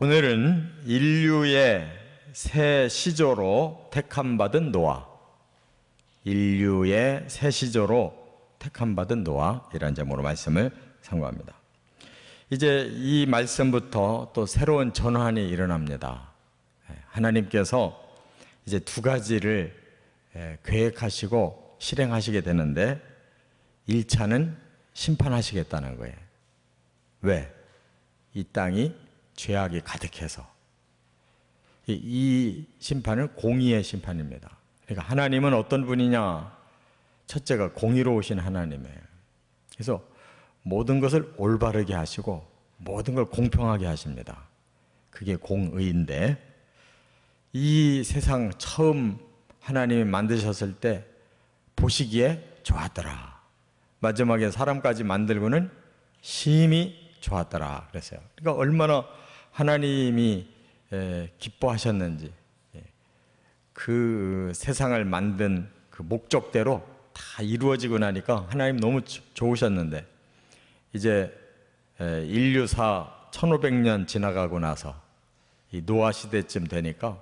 오늘은 인류의 새 시조로 택함받은 노아, 인류의 새 시조로 택함받은 노아, 이런 제목으로 말씀을 상고합니다. 이제 이 말씀부터 또 새로운 전환이 일어납니다. 하나님께서 이제 두 가지를 계획하시고 실행하시게 되는데 1차는 심판하시겠다는 거예요. 왜? 이 땅이 죄악이 가득해서. 이 심판은 공의의 심판입니다. 그러니까 하나님은 어떤 분이냐? 첫째가 공의로우신 하나님이에요. 그래서 모든 것을 올바르게 하시고 모든 걸 공평하게 하십니다. 그게 공의인데, 이 세상 처음 하나님이 만드셨을 때 보시기에 좋았더라. 마지막에 사람까지 만들고는 심히 좋았더라 그랬어요. 그러니까 얼마나 하나님이 기뻐하셨는지, 그 세상을 만든 그 목적대로 다 이루어지고 나니까 하나님 너무 좋으셨는데, 이제 인류사 1500년 지나가고 나서 이 노아 시대쯤 되니까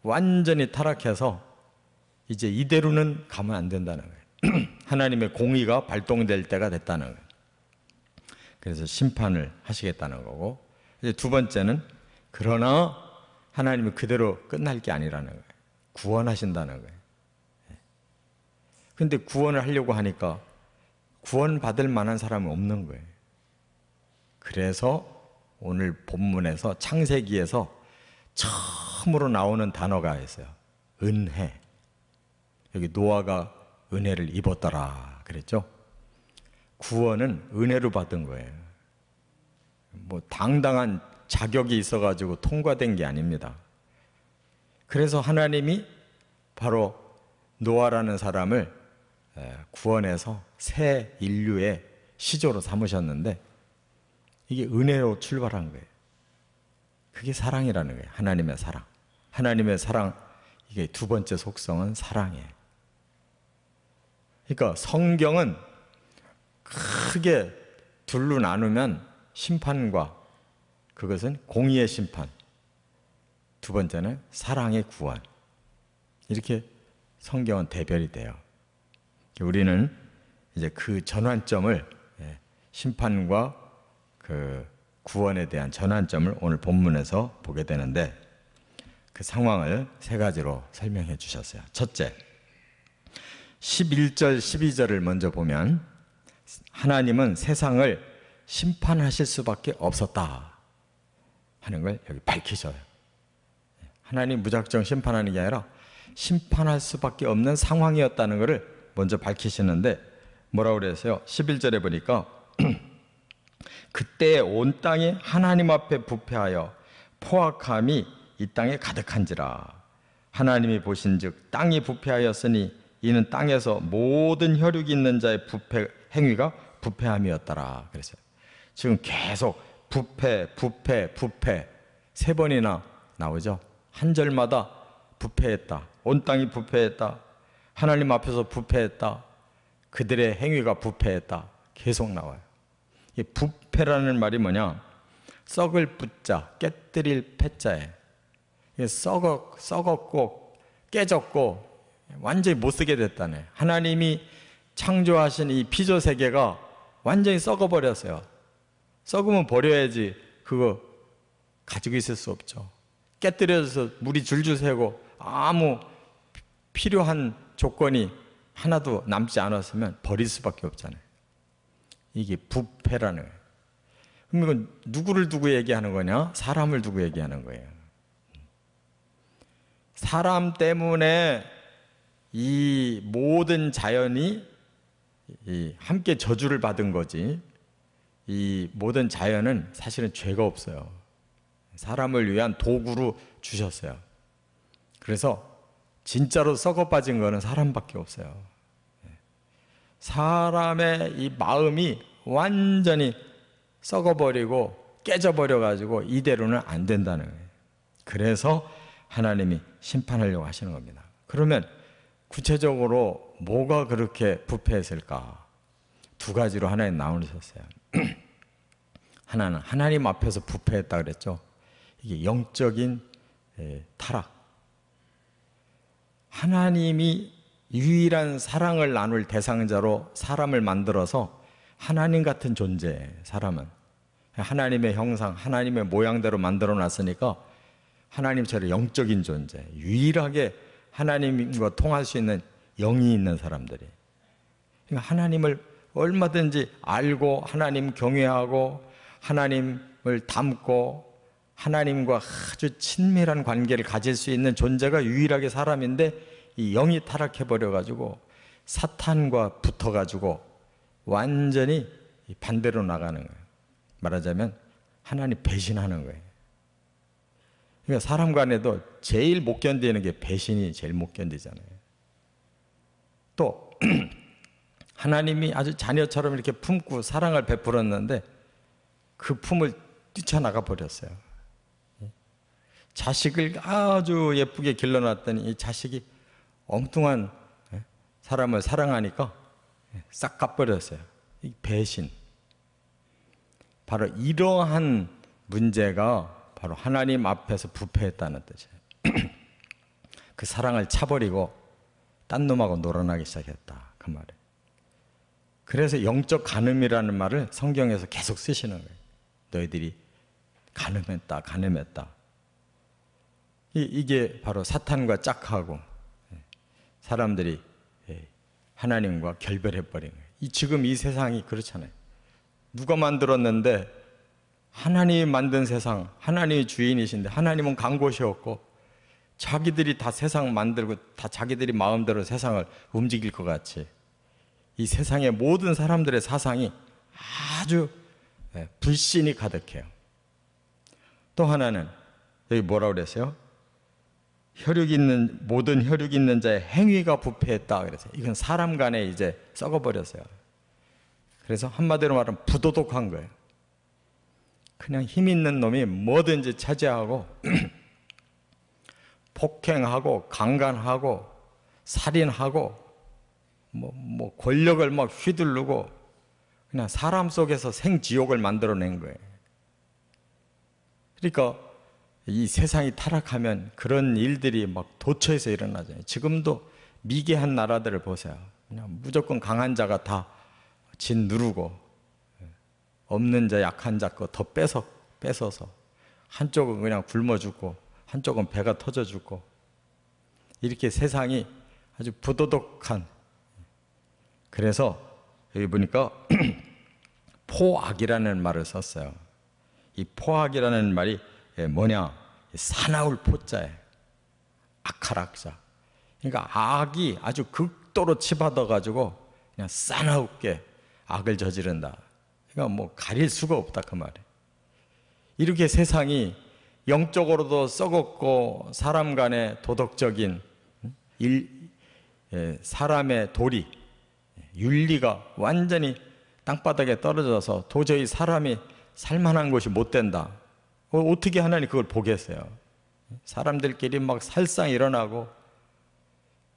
완전히 타락해서 이제 이대로는 가면 안 된다는 거예요. 하나님의 공의가 발동될 때가 됐다는 거예요. 그래서 심판을 하시겠다는 거고, 이제 두 번째는 그러나 하나님이 그대로 끝날 게 아니라는 거예요. 구원하신다는 거예요. 그런데 구원을 하려고 하니까 구원받을 만한 사람은 없는 거예요. 그래서 오늘 본문에서 창세기에서 처음으로 나오는 단어가 있어요. 은혜. 여기 노아가 은혜를 입었더라 그랬죠. 구원은 은혜로 받은 거예요. 뭐 당당한 자격이 있어가지고 통과된 게 아닙니다. 그래서 하나님이 바로 노아라는 사람을 구원해서 새 인류의 시조로 삼으셨는데, 이게 은혜로 출발한 거예요. 그게 사랑이라는 거예요. 하나님의 사랑. 하나님의 사랑, 이게 두 번째 속성은 사랑이에요. 그러니까 성경은 크게 둘로 나누면 심판과, 그것은 공의의 심판, 두 번째는 사랑의 구원, 이렇게 성경은 대별이 돼요. 우리는 이제 그 전환점을, 심판과 그 구원에 대한 전환점을 오늘 본문에서 보게 되는데, 그 상황을 세 가지로 설명해 주셨어요. 첫째, 11절 12절을 먼저 보면 하나님은 세상을 심판하실 수밖에 없었다 하는 걸 여기 밝히셔요. 하나님 무작정 심판하는 게 아니라 심판할 수밖에 없는 상황이었다는 것을 먼저 밝히시는데, 뭐라고 그랬어요? 11절에 보니까 그때 온 땅이 하나님 앞에 부패하여 포악함이 이 땅에 가득한지라. 하나님이 보신즉 땅이 부패하였으니 이는 땅에서 모든 혈육이 있는 자의 부패 행위가 부패함이었더라 그랬어요. 지금 계속 부패 세 번이나 나오죠. 한 절마다 부패했다, 온 땅이 부패했다, 하나님 앞에서 부패했다, 그들의 행위가 부패했다, 계속 나와요. 이 부패라는 말이 뭐냐? 썩을 뿌자, 깨뜨릴 패자에 썩었고 깨졌고 완전히 못 쓰게 됐다네. 하나님이 창조하신 이 피조 세계가 완전히 썩어버렸어요. 썩으면 버려야지, 그거 가지고 있을 수 없죠. 깨뜨려져서 물이 줄줄 새고 아무 필요한 조건이 하나도 남지 않았으면 버릴 수밖에 없잖아요. 이게 부패라는 거예요. 그럼 이건 누구를 두고 얘기하는 거냐? 사람을 두고 얘기하는 거예요. 사람 때문에 이 모든 자연이 함께 저주를 받은 거지, 이 모든 자연은 사실은 죄가 없어요. 사람을 위한 도구로 주셨어요. 그래서 진짜로 썩어 빠진 거는 사람밖에 없어요. 사람의 이 마음이 완전히 썩어버리고 깨져버려가지고 이대로는 안 된다는 거예요. 그래서 하나님이 심판하려고 하시는 겁니다. 그러면 구체적으로 뭐가 그렇게 부패했을까? 두 가지로 하나님 나누셨어요. 하나는 하나님 앞에서 부패했다 그랬죠. 이게 영적인 타락. 하나님이 유일한 사랑을 나눌 대상자로 사람을 만들어서 하나님 같은 존재, 사람은 하나님의 형상, 하나님의 모양대로 만들어 놨으니까 하나님처럼 영적인 존재, 유일하게 하나님과 통할 수 있는 영이 있는 사람들이, 그러니까 하나님을 얼마든지 알고 하나님 경외하고 하나님을 닮고 하나님과 아주 친밀한 관계를 가질 수 있는 존재가 유일하게 사람인데, 이 영이 타락해버려가지고 사탄과 붙어가지고 완전히 반대로 나가는 거예요. 말하자면 하나님 배신하는 거예요. 그러니까 사람 간에도 제일 못 견디는 게 배신이 제일 못 견디잖아요. 또 하나님이 아주 자녀처럼 이렇게 품고 사랑을 베풀었는데 그 품을 뛰쳐나가 버렸어요. 자식을 아주 예쁘게 길러놨더니 이 자식이 엉뚱한 사람을 사랑하니까 싹 가버렸어요. 이 배신. 바로 이러한 문제가 바로 하나님 앞에서 부패했다는 뜻이에요. 그 사랑을 차버리고 딴 놈하고 놀아나기 시작했다, 그 말이에요. 그래서 영적 간음이라는 말을 성경에서 계속 쓰시는 거예요. 너희들이 간음했다, 간음했다. 이게 바로 사탄과 짝하고 사람들이 하나님과 결별해버린 거예요. 지금 이 세상이 그렇잖아요. 누가 만들었는데 하나님이 만든 세상, 하나님이 주인이신데 하나님은 간 곳이 없고 자기들이 다 세상 만들고 다 자기들이 마음대로 세상을 움직일 것 같이 이 세상의 모든 사람들의 사상이 아주 불신이 가득해요. 또 하나는 여기 뭐라고 그랬어요? 모든 혈육 있는 자의 행위가 부패했다 그랬어요. 이건 사람 간에 이제 썩어버렸어요. 그래서 한마디로 말하면 부도덕한 거예요. 그냥 힘 있는 놈이 뭐든지 차지하고 폭행하고 강간하고 살인하고 뭐 권력을 막 휘두르고 그냥 사람 속에서 생지옥을 만들어낸 거예요. 그러니까 이 세상이 타락하면 그런 일들이 막 도처에서 일어나잖아요. 지금도 미개한 나라들을 보세요. 그냥 무조건 강한 자가 다 진 누르고 없는 자 약한 자 거 더 뺏어서 한쪽은 그냥 굶어 죽고 한쪽은 배가 터져 죽고 이렇게 세상이 아주 부도덕한. 그래서 여기 보니까 포악이라는 말을 썼어요. 이 포악이라는 말이 뭐냐? 사나울 포자예요. 악할 악자. 그러니까 악이 아주 극도로 치받아가지고 그냥 싸나우게 악을 저지른다. 그러니까 뭐 가릴 수가 없다, 그 말이에요. 이렇게 세상이 영적으로도 썩었고 사람 간의 도덕적인 사람의 도리, 윤리가 완전히 땅바닥에 떨어져서 도저히 사람이 살만한 곳이 못 된다. 어떻게 하나님 그걸 보겠어요? 사람들끼리 막 살상 일어나고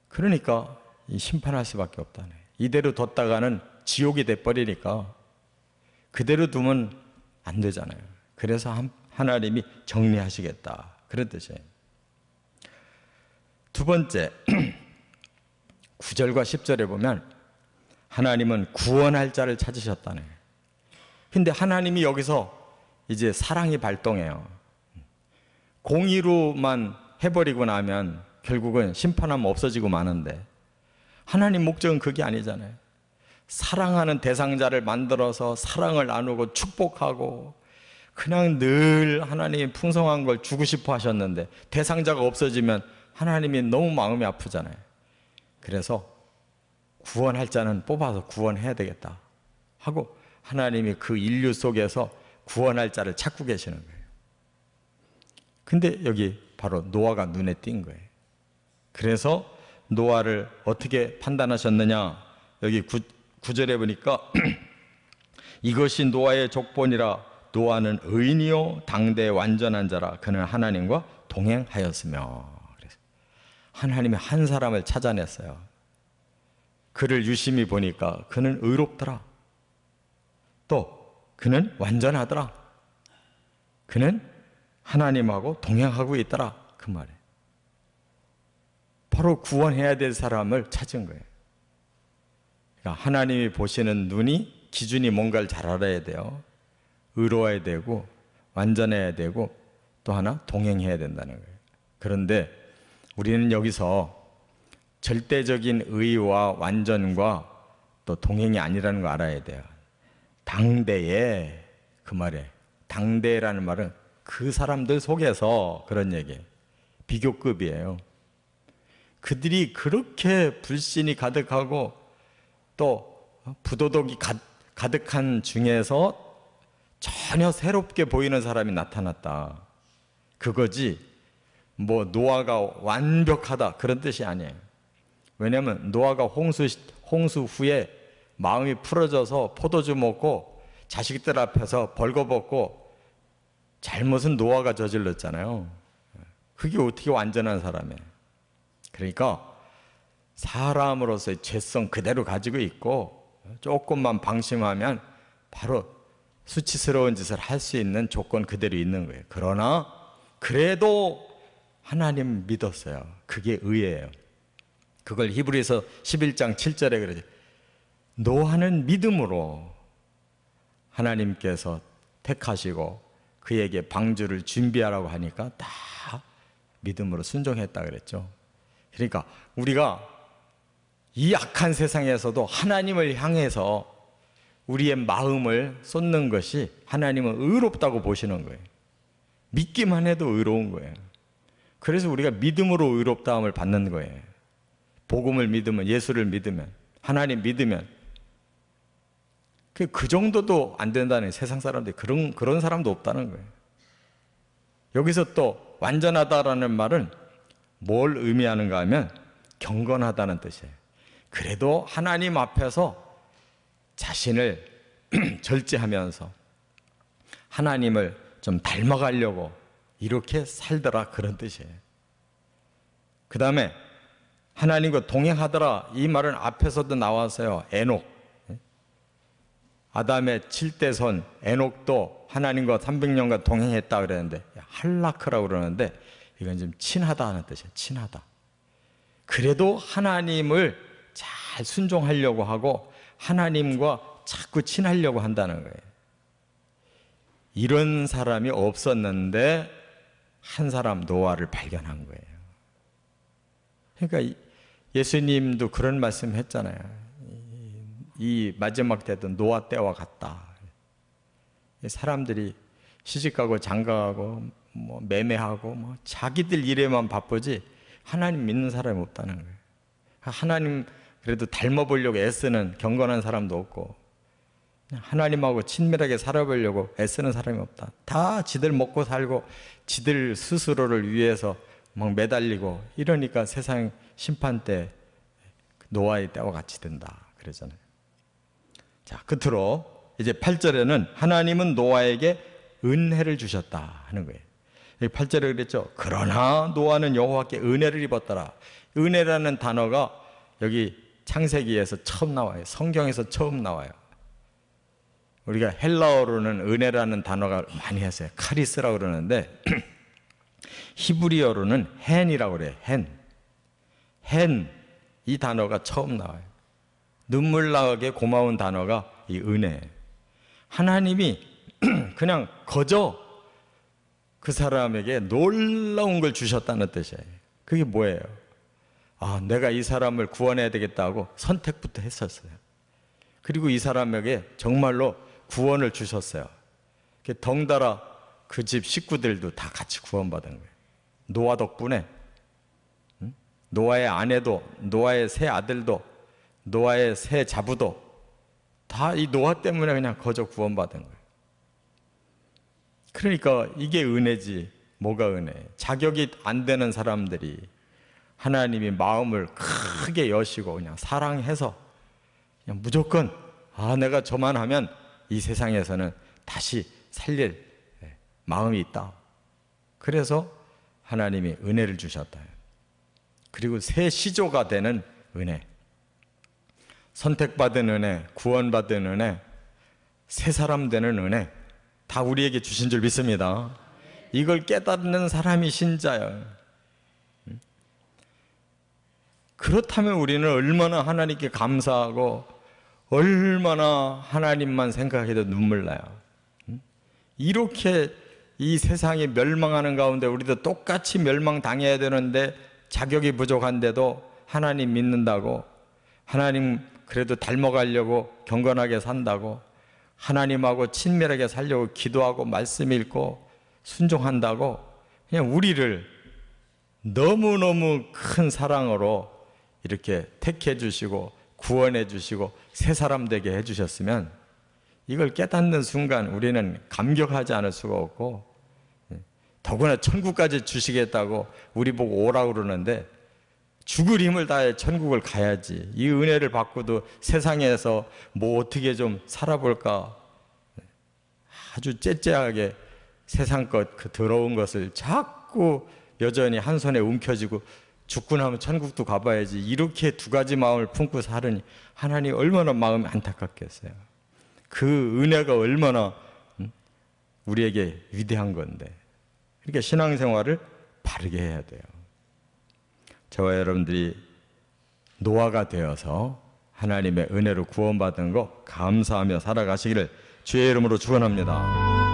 그러니까 심판할 수밖에 없다네. 이대로 뒀다가는 지옥이 돼버리니까 그대로 두면 안 되잖아요. 그래서 하나님이 정리하시겠다, 그런 뜻이에요. 두 번째 9절과 10절에 보면 하나님은 구원할 자를 찾으셨다네. 근데 하나님이 여기서 이제 사랑이 발동해요. 공의로만 해버리고 나면 결국은 심판하면 없어지고 마는데 하나님 목적은 그게 아니잖아요. 사랑하는 대상자를 만들어서 사랑을 나누고 축복하고 그냥 늘 하나님이 풍성한 걸 주고 싶어 하셨는데 대상자가 없어지면 하나님이 너무 마음이 아프잖아요. 그래서 구원할 자는 뽑아서 구원해야 되겠다 하고 하나님이 그 인류 속에서 구원할 자를 찾고 계시는 거예요. 근데 여기 바로 노아가 눈에 띈 거예요. 그래서 노아를 어떻게 판단하셨느냐? 여기 9절에 보니까 이것이 노아의 족본이라. 노아는 의인이요 당대의 완전한 자라. 그는 하나님과 동행하였으며. 그래서 하나님이 한 사람을 찾아냈어요. 그를 유심히 보니까 그는 의롭더라. 또 그는 완전하더라. 그는 하나님하고 동행하고 있더라 그 말이에요. 바로 구원해야 될 사람을 찾은 거예요. 그러니까 하나님이 보시는 눈이, 기준이 뭔가를 잘 알아야 돼요. 의로워야 되고 완전해야 되고 또 하나 동행해야 된다는 거예요. 그런데 우리는 여기서 절대적인 의와 완전과 또 동행이 아니라는 거 알아야 돼요. 당대에, 그 말에 당대라는 말은 그 사람들 속에서 그런 얘기예요. 비교급이에요. 그들이 그렇게 불신이 가득하고 또 부도덕이 가득한 중에서 전혀 새롭게 보이는 사람이 나타났다. 그거지 뭐 노아가 완벽하다 그런 뜻이 아니에요. 왜냐하면 노아가 홍수 후에 마음이 풀어져서 포도주 먹고 자식들 앞에서 벌거벗고 잘못은 노아가 저질렀잖아요. 그게 어떻게 완전한 사람이에요. 그러니까 사람으로서의 죄성 그대로 가지고 있고 조금만 방심하면 바로 수치스러운 짓을 할 수 있는 조건 그대로 있는 거예요. 그러나 그래도 하나님 믿었어요. 그게 의예요. 그걸 히브리서 11장 7절에 그러죠. 노아는 믿음으로 하나님께서 택하시고 그에게 방주를 준비하라고 하니까 다 믿음으로 순종했다 그랬죠. 그러니까 우리가 이 악한 세상에서도 하나님을 향해서 우리의 마음을 쏟는 것이 하나님은 의롭다고 보시는 거예요. 믿기만 해도 의로운 거예요. 그래서 우리가 믿음으로 의롭다함을 받는 거예요. 복음을 믿으면, 예수를 믿으면, 하나님 믿으면 그 정도도 안 된다는, 세상 사람들이 그런 사람도 없다는 거예요. 여기서 또 완전하다라는 말은 뭘 의미하는가 하면 경건하다는 뜻이에요. 그래도 하나님 앞에서 자신을 절제하면서 하나님을 좀 닮아가려고 이렇게 살더라 그런 뜻이에요. 그 다음에 하나님과 동행하더라 이 말은 앞에서도 나왔어요. 에녹, 아담의 7대손 에녹도 하나님과 300년간 동행했다 그랬는데 할라크라고 그러는데 이건 좀 친하다 하는 뜻이에요. 친하다. 그래도 하나님을 잘 순종하려고 하고 하나님과 자꾸 친하려고 한다는 거예요. 이런 사람이 없었는데 한 사람 노아를 발견한 거예요. 그러니까 예수님도 그런 말씀 했잖아요. 이 마지막 때도 노아 때와 같다. 사람들이 시집가고 장가가고 뭐 매매하고 뭐 자기들 일에만 바쁘지 하나님 믿는 사람이 없다는 거예요. 하나님 그래도 닮아보려고 애쓰는 경건한 사람도 없고 하나님하고 친밀하게 살아보려고 애쓰는 사람이 없다. 다 지들 먹고 살고 지들 스스로를 위해서 막 매달리고 이러니까 세상 심판 때 노아의 때와 같이 된다 그러잖아요. 자, 끝으로 이제 8절에는 하나님은 노아에게 은혜를 주셨다 하는 거예요. 8절에 그랬죠. 그러나 노아는 여호와께 은혜를 입었더라. 은혜라는 단어가 여기 창세기에서 처음 나와요. 성경에서 처음 나와요. 우리가 헬라어로는 은혜라는 단어가 많이 했어요. 카리스라고 그러는데 히브리어로는 헨이라고 그래요. 헨, 이 단어가 처음 나와요. 눈물 나게 고마운 단어가 이 은혜예요. 하나님이 그냥 거저 그 사람에게 놀라운 걸 주셨다는 뜻이에요. 그게 뭐예요? 아, 내가 이 사람을 구원해야 되겠다고 선택부터 했었어요. 그리고 이 사람에게 정말로 구원을 주셨어요. 덩달아 그 집 식구들도 다 같이 구원받은 거예요. 노아 덕분에 노아의 아내도, 노아의 세 아들도, 노아의 세 자부도 다 이 노아 때문에 그냥 거저 구원받은 거예요. 그러니까 이게 은혜지 뭐가 은혜예요? 자격이 안 되는 사람들이 하나님이 마음을 크게 여시고 그냥 사랑해서 그냥 무조건 내가 저만 하면 이 세상에서는 다시 살릴 마음이 있다. 그래서 하나님이 은혜를 주셨다. 그리고 새 시조가 되는 은혜, 선택받은 은혜, 구원받은 은혜, 새 사람 되는 은혜 다 우리에게 주신 줄 믿습니다. 이걸 깨닫는 사람이 신자예요. 그렇다면 우리는 얼마나 하나님께 감사하고 얼마나 하나님만 생각해도 눈물 나요. 이렇게 이 세상이 멸망하는 가운데 우리도 똑같이 멸망당해야 되는데 자격이 부족한데도 하나님 믿는다고, 하나님 그래도 닮아가려고 경건하게 산다고, 하나님하고 친밀하게 살려고 기도하고 말씀 읽고 순종한다고, 그냥 우리를 너무너무 큰 사랑으로 이렇게 택해 주시고 구원해 주시고 새 사람 되게 해 주셨으면 이걸 깨닫는 순간 우리는 감격하지 않을 수가 없고, 더구나 천국까지 주시겠다고 우리 보고 오라고 그러는데 죽을 힘을 다해 천국을 가야지. 이 은혜를 받고도 세상에서 뭐 어떻게 좀 살아볼까, 아주 째째하게 세상 것, 그 더러운 것을 자꾸 여전히 한 손에 움켜쥐고 죽고 나면 천국도 가봐야지, 이렇게 두 가지 마음을 품고 살으니 하나님 얼마나 마음이 안타깝겠어요. 그 은혜가 얼마나 우리에게 위대한 건데. 그러니까 신앙생활을 바르게 해야 돼요. 저와 여러분들이 노아가 되어서 하나님의 은혜로 구원받은 거 감사하며 살아가시기를 주의 이름으로 축원합니다.